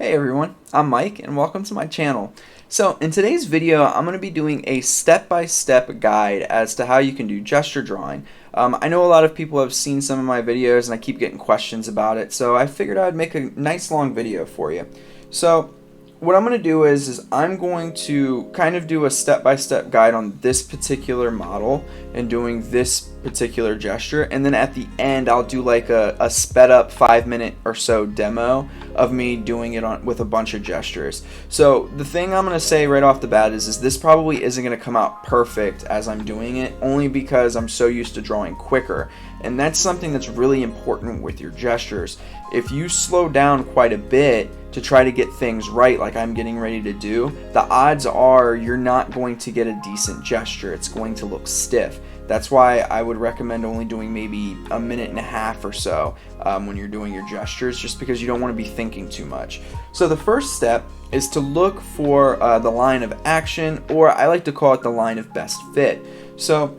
Hey everyone, I'm Mike and welcome to my channel. So in today's video I'm going to be doing a step-by-step guide as to how you can do gesture drawing. I know a lot of people have seen some of my videos and I keep getting questions about it, so I figured I'd make a nice long video for you. So what I'm going to do is I'm going to kind of do a step-by-step guide on this particular model and doing this particular gesture, and then at the end I'll do like a sped up 5-minute or so demo of me doing it with a bunch of gestures. So the thing I'm going to say right off the bat is this probably isn't going to come out perfect as I'm doing it, only because I'm so used to drawing quicker, and that's something that's really important with your gestures. If you slow down quite a bit to try to get things right like I'm getting ready to do, the odds are you're not going to get a decent gesture. It's going to look stiff. That's why I would recommend only doing maybe a minute and a half or so when you're doing your gestures, just because you don't want to be thinking too much. So the first step is to look for the line of action, or I like to call it the line of best fit. So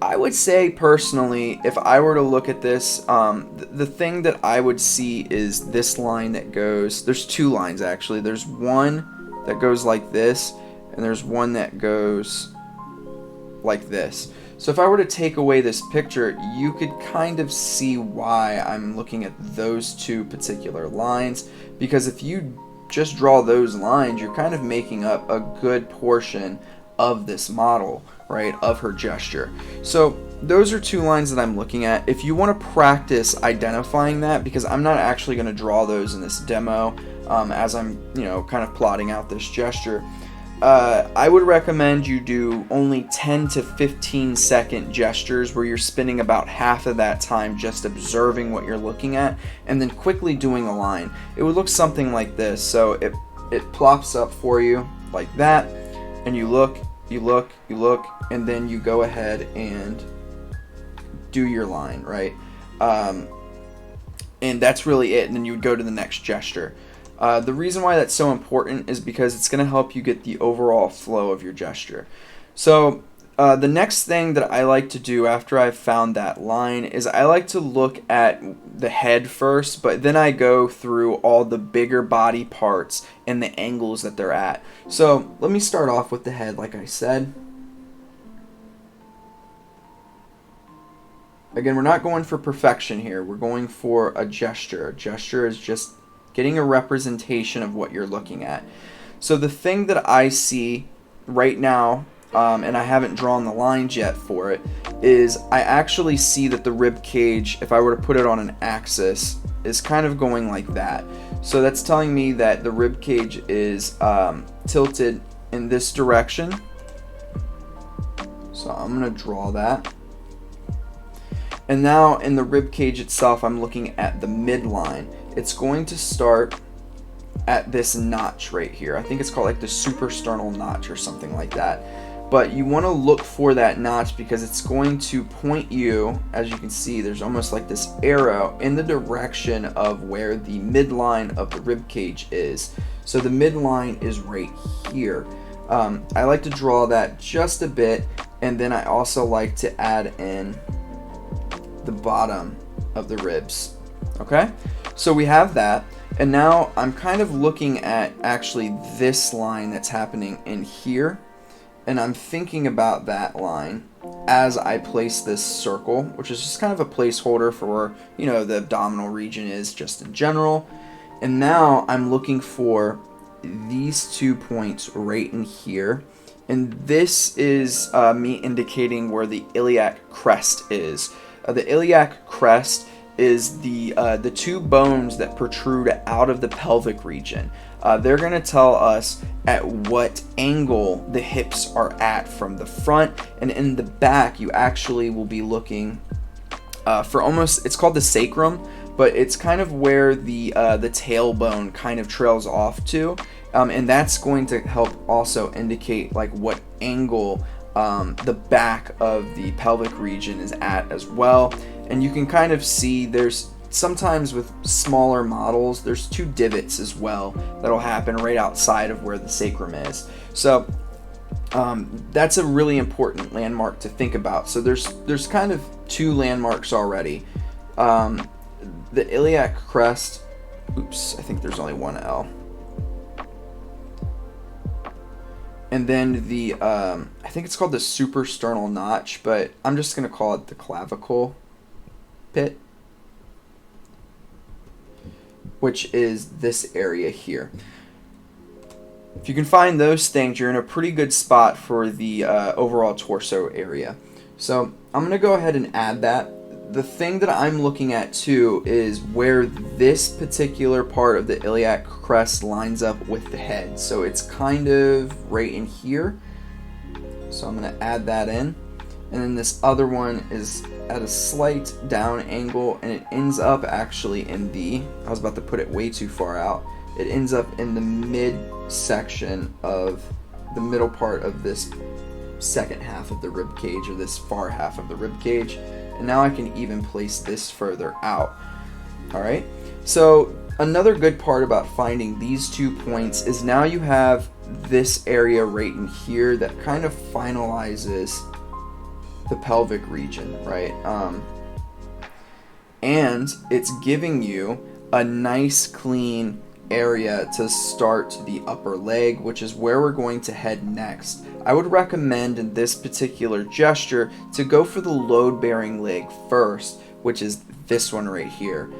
I would say personally, if I were to look at this, the thing that I would see is this line that goes, there's two lines actually. There's one that goes like this, and there's one that goes like this. So if I were to take away this picture, you could kind of see why I'm looking at those two particular lines, because if you just draw those lines, you're kind of making up a good portion of this model, right, of her gesture. So those are two lines that I'm looking at. If you want to practice identifying that, because I'm not actually going to draw those in this demo as I'm kind of plotting out this gesture, I would recommend you do only 10 to 15 second gestures where you're spending about half of that time just observing what you're looking at and then quickly doing a line. It would look something like this. So it plops up for you like that, and you look, and then you go ahead and do your line, right? And that's really it, and then you would go to the next gesture. The reason why that's so important is because it's going to help you get the overall flow of your gesture. So the next thing that I like to do after I've found that line is I like to look at the head first, but then I go through all the bigger body parts and the angles that they're at. So let me start off with the head, like I said. Again, we're not going for perfection here. We're going for a gesture. A gesture is just getting a representation of what you're looking at. So the thing that I see right now, and I haven't drawn the lines yet for it, is I actually see that the rib cage, if I were to put it on an axis, is kind of going like that. So that's telling me that the rib cage is tilted in this direction. So I'm going to draw that. And now in the rib cage itself, I'm looking at the midline. It's going to start at this notch right here. I think it's called like the suprasternal notch or something like that. But you want to look for that notch because it's going to point you, as you can see, there's almost like this arrow in the direction of where the midline of the rib cage is. So the midline is right here. I like to draw that just a bit, and then I also like to add in the bottom of the ribs. Okay? So we have that, and now I'm kind of looking at actually this line that's happening in here, and I'm thinking about that line as I place this circle, which is just kind of a placeholder for where the abdominal region is just in general. And now I'm looking for these 2 points right in here, and this is me indicating where the iliac crest is. The iliac crest is the 2 bones that protrude out of the pelvic region. They're going to tell us at what angle the hips are at from the front, and in the back you actually will be looking for almost, it's called the sacrum, but it's kind of where the tailbone kind of trails off to, and that's going to help also indicate like what angle the back of the pelvic region is at as well. And you can kind of see there's sometimes with smaller models, there's 2 divots as well that'll happen right outside of where the sacrum is. So that's a really important landmark to think about. So there's kind of 2 landmarks already. The iliac crest, oops, I think there's only one L. and then the I think it's called the suprasternal notch, but I'm just gonna call it the clavicle pit, which is this area here. If you can find those things, you're in a pretty good spot for the overall torso area. So I'm going to go ahead and add that. The thing that I'm looking at too is where this particular part of the iliac crest lines up with the head. So it's kind of right in here. So I'm going to add that in. And then this other one is at a slight down angle, and it ends up actually in the, I was about to put it way too far out, it ends up in the mid section of the middle part of this second half of the rib cage, or this far half of the rib cage. And now I can even place this further out. Alright, so another good part about finding these 2 points is now you have this area right in here that kind of finalizes the pelvic region, right? And it's giving you a nice clean area to start the upper leg, which is where we're going to head next. I would recommend in this particular gesture to go for the load-bearing leg first, which is this one right here.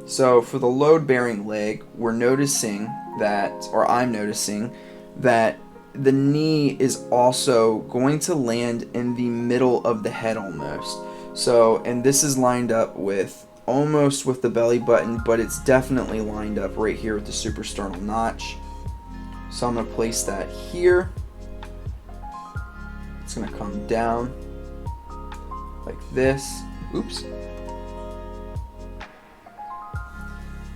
So for the load-bearing leg, we're noticing that, or I'm noticing that the knee is also going to land in the middle of the head almost. So, and this is lined up with almost with the belly button, but it's definitely lined up right here with the suprasternal notch. So I'm going to place that here. It's going to come down like this. Oops.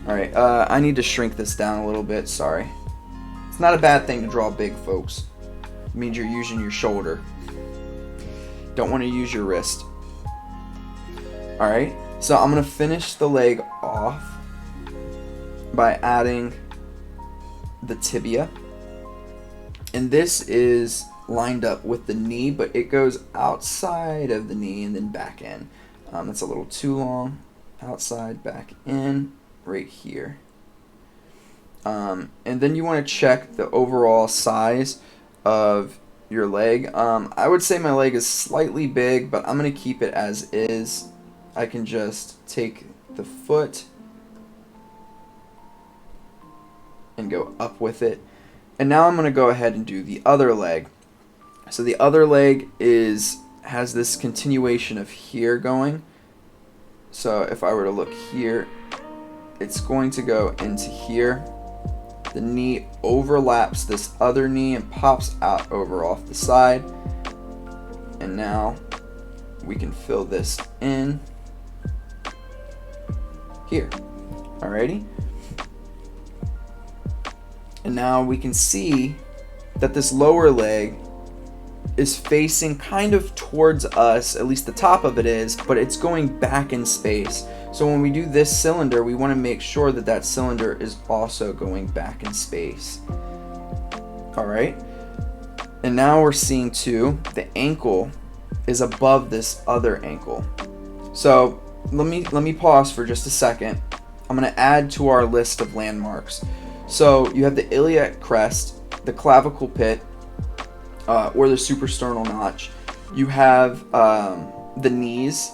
Alright, I need to shrink this down a little bit, sorry. It's not a bad thing to draw big, folks. It means you're using your shoulder. Don't want to use your wrist. Alright, so I'm going to finish the leg off by adding the tibia. And this is lined up with the knee, but it goes outside of the knee and then back in. That's a little too long. Outside, back in, right here. And then you want to check the overall size of your leg. I would say my leg is slightly big, but I'm going to keep it as is. I can just take the foot and go up with it. And now I'm going to go ahead and do the other leg. So the other leg has this continuation of here going. So if I were to look here, it's going to go into here. The knee overlaps this other knee and pops out over off the side. And now we can fill this in here. Alrighty. And now we can see that this lower leg is facing kind of towards us, at least the top of it is, but it's going back in space. So when we do this cylinder, we want to make sure that that cylinder is also going back in space. Alright, and now we're seeing too, the ankle is above this other ankle. So let me pause for just a second. I'm going to add to our list of landmarks. So you have the iliac crest, the clavicle pit, or the suprasternal notch. You have the knees,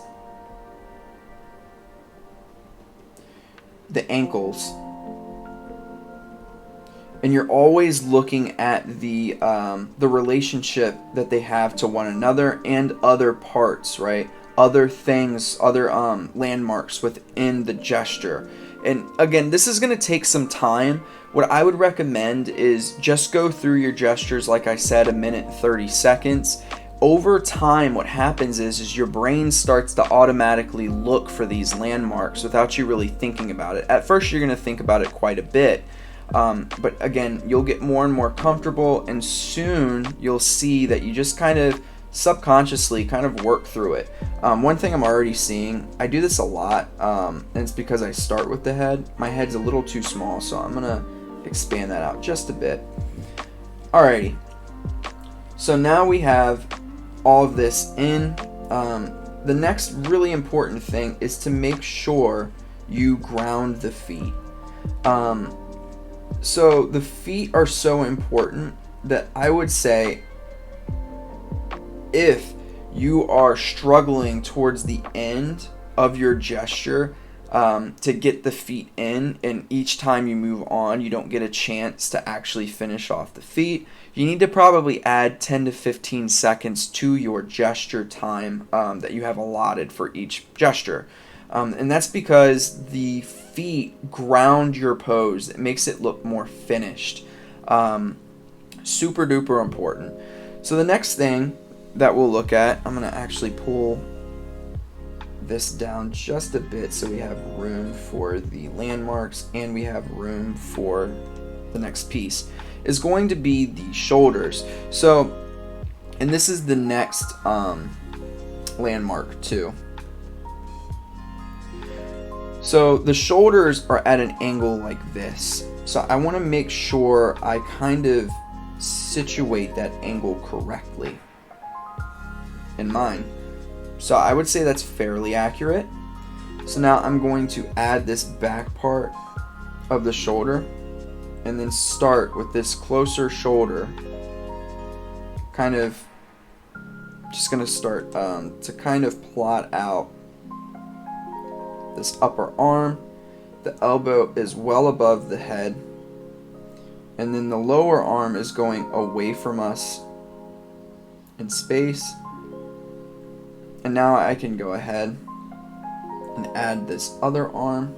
the ankles, and you're always looking at the relationship that they have to one another and other parts, right? Other things, other landmarks within the gesture. And again, this is going to take some time. What I would recommend is just go through your gestures, like I said, 1 minute 30 seconds. Over time, what happens is your brain starts to automatically look for these landmarks without you really thinking about it. At first, you're going to think about it quite a bit. But again, you'll get more and more comfortable, and soon you'll see that you just kind of subconsciously kind of work through it. One thing I'm already seeing, I do this a lot, and it's because I start with the head. My head's a little too small, so I'm going to expand that out just a bit. Alrighty. So now we have all of this in. The next really important thing is to make sure you ground the feet. So the feet are so important that I would say if you are struggling towards the end of your gesture to get the feet in, and each time you move on you don't get a chance to actually finish off the feet, you need to probably add 10 to 15 seconds to your gesture time that you have allotted for each gesture. And that's because the feet ground your pose. It makes it look more finished. Super duper important. So the next thing that we'll look at, I'm going to actually pull this down just a bit so we have room for the landmarks and we have room for the next piece, is going to be the shoulders. So, and this is the next landmark too. So the shoulders are at an angle like this. So I want to make sure I kind of situate that angle correctly in mind. So I would say that's fairly accurate. So now I'm going to add this back part of the shoulder and then start with this closer shoulder. Kind of just going to start to kind of plot out this upper arm. The elbow is well above the head, and then the lower arm is going away from us in space. And now I can go ahead and add this other arm.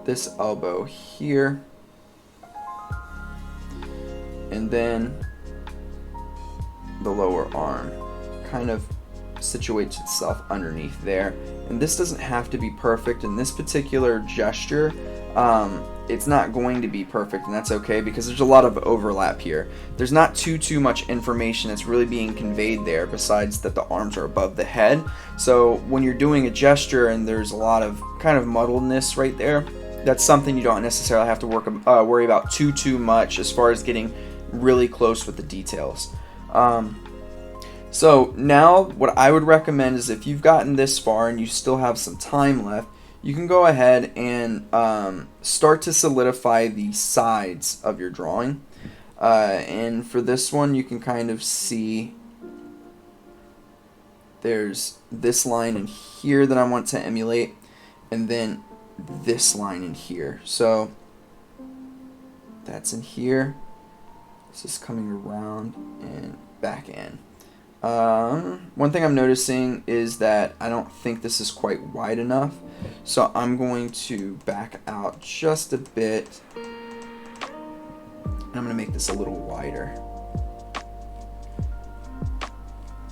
This elbow here, and then the lower arm kind of situates itself underneath there. And this doesn't have to be perfect in this particular gesture. It's not going to be perfect, and that's okay because there's a lot of overlap here. There's not too much information that's really being conveyed there besides that the arms are above the head. So when you're doing a gesture and there's a lot of kind of muddledness right there, that's something you don't necessarily have to worry about too much as far as getting really close with the details. So now what I would recommend is if you've gotten this far and you still have some time left, you can go ahead and start to solidify the sides of your drawing. And for this one, you can kind of see there's this line in here that I want to emulate, and then this line in here. So that's in here. This is coming around and back in. One thing I'm noticing is that I don't think this is quite wide enough, so I'm going to back out just a bit, and I'm going to make this a little wider.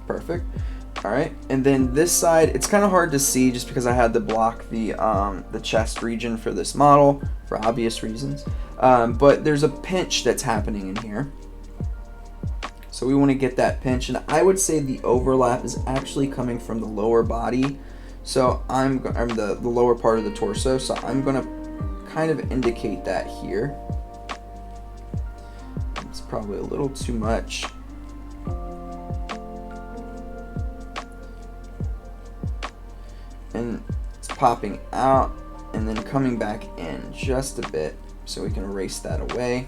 Perfect. Alright, and then this side, it's kind of hard to see just because I had to block the chest region for this model for obvious reasons, but there's a pinch that's happening in here. So we want to get that pinch, and I would say the overlap is actually coming from the lower body. So I'm the lower part of the torso. So I'm going to kind of indicate that here. It's probably a little too much. And it's popping out and then coming back in just a bit, so we can erase that away.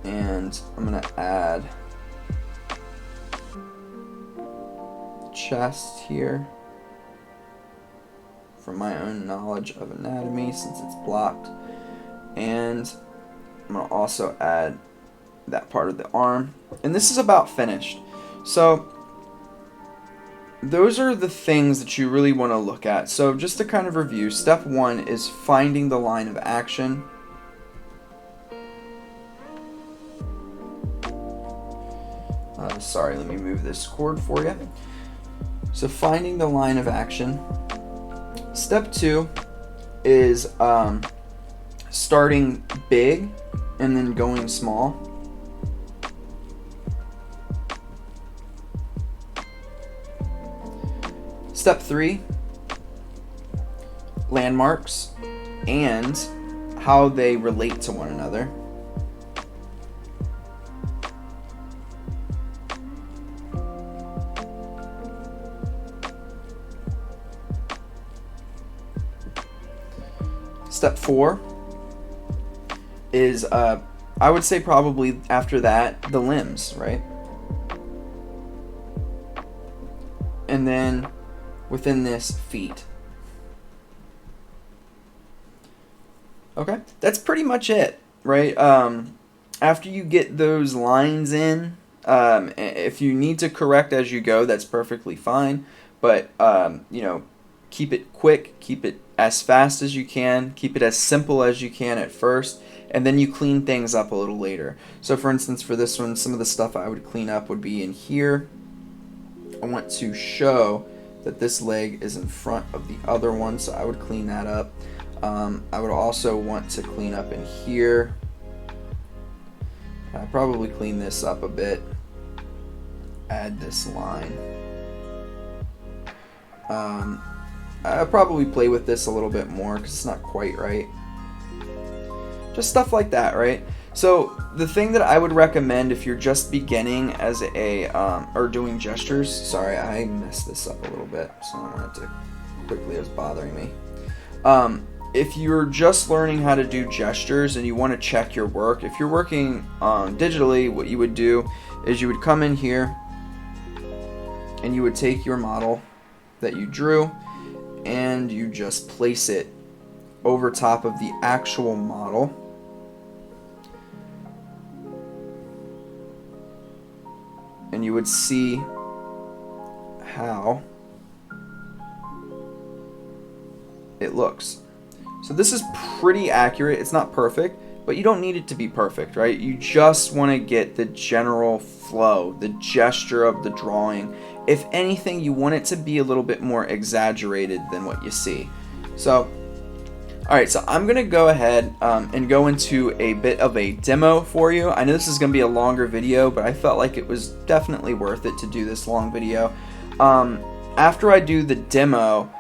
And I'm going to add the chest here from my own knowledge of anatomy since it's blocked. And I'm going to also add that part of the arm. And this is about finished. So those are the things that you really want to look at. So just to kind of review, step one is finding the line of action. Sorry, let me move this cord for you. So finding the line of action. Step two is starting big and then going small. Step three, landmarks and how they relate to one another. Step 4 is, I would say probably after that, the limbs, right? And then within this, feet. Okay, that's pretty much it, right? After you get those lines in, if you need to correct as you go, that's perfectly fine. But keep it quick, keep it as fast as you can, keep it as simple as you can at first, and then you clean things up a little later. So, for instance, for this one, some of the stuff I would clean up would be in here. I want to show that this leg is in front of the other one, so I would clean that up. I would also want to clean up in here. I'll probably clean this up a bit. Add this line. I'll probably play with this a little bit more because it's not quite right. Just stuff like that, right? So the thing that I would recommend if you're just beginning as a or doing gestures, sorry, I messed this up a little bit, so I wanted to quickly, it was bothering me. If you're just learning how to do gestures and you want to check your work, if you're working digitally, what you would do is you would come in here and you would take your model that you drew and you just place it over top of the actual model. And you would see how it looks. So this is pretty accurate. It's not perfect, but you don't need it to be perfect, right? You just want to get the general flow, the gesture of the drawing. If anything, you want it to be a little bit more exaggerated than what you see. So, alright, so I'm going to go ahead and go into a bit of a demo for you. I know this is going to be a longer video, but I felt like it was definitely worth it to do this long video. After I do the demo,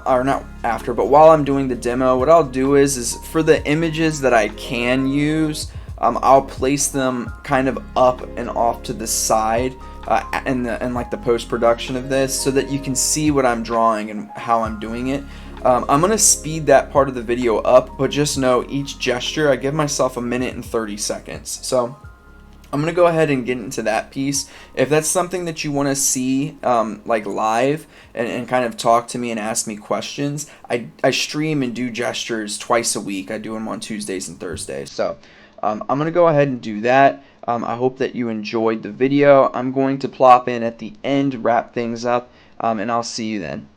or not after, but while I'm doing the demo, what I'll do is for the images that I can use, I'll place them kind of up and off to the side in like the post-production of this so that you can see what I'm drawing and how I'm doing it. I'm going to speed that part of the video up, but just know each gesture, I give myself 1 minute and 30 seconds. So I'm going to go ahead and get into that piece. If that's something that you want to see like live and kind of talk to me and ask me questions, I stream and do gestures twice a week. I do them on Tuesdays and Thursdays. So I'm going to go ahead and do that. I hope that you enjoyed the video. I'm going to plop in at the end, wrap things up, and I'll see you then.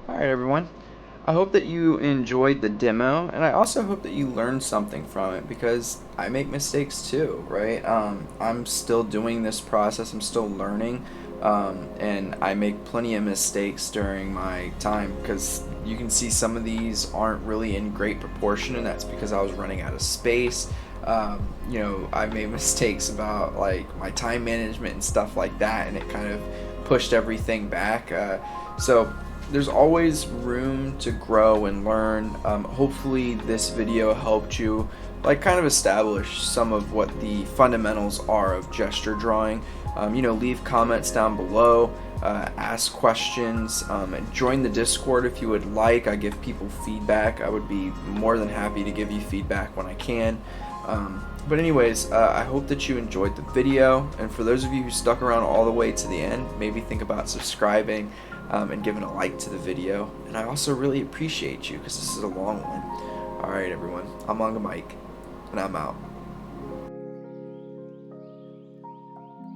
Alright everyone, I hope that you enjoyed the demo, and I also hope that you learned something from it, because I make mistakes too, right? I'm still doing this process, I'm still learning, and I make plenty of mistakes during my time, because you can see some of these aren't really in great proportion, and that's because I was running out of space. I made mistakes about like my time management and stuff like that, and it kind of pushed everything back. So there's always room to grow and learn. Hopefully this video helped you like kind of establish some of what the fundamentals are of gesture drawing. Leave comments down below, ask questions, and join the Discord if you would like. I give people feedback. I would be more than happy to give you feedback when I can. But anyways, I hope that you enjoyed the video, and for those of you who stuck around all the way to the end, maybe think about subscribing and giving a like to the video. And I also really appreciate you, because this is a long one. Alright everyone, I'm Manga Mike, and I'm out.